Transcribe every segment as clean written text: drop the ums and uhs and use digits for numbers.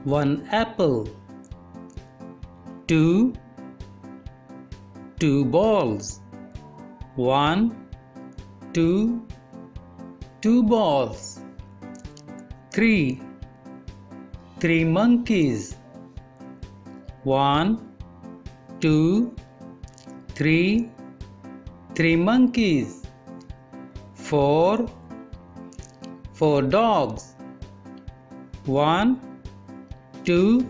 One apple. Two balls. One, two balls. Three monkeys. One, two, three monkeys. Four dogs. One, two,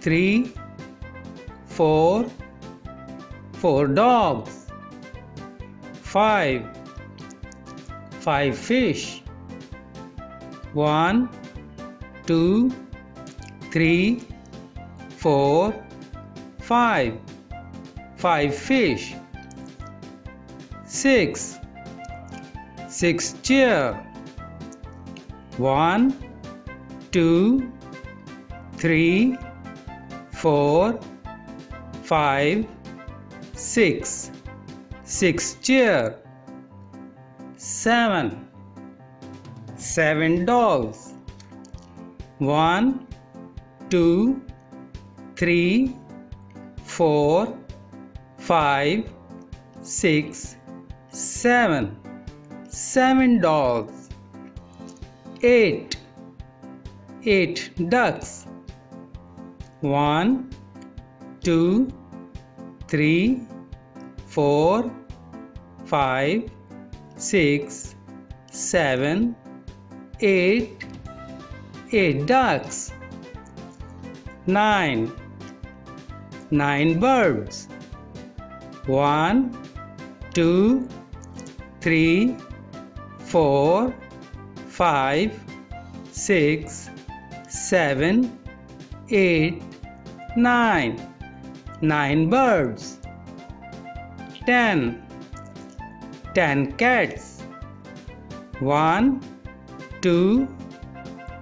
three, four dogs. Five fish. One, two, three, four, five fish. Six chairs. One, two, three, four, five, six chairs. Seven dogs. One, two, three, four, five, six, seven dogs. Eight ducks. One, two, three, four, five, six, seven, eight ducks. Nine birds. One, two, three, four, five, six, seven, eight, nine birds. 10 cats. One, two,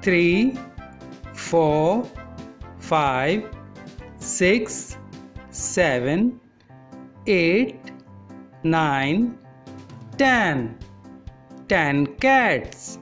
three, four, five, six, seven, eight, nine, 10 cats.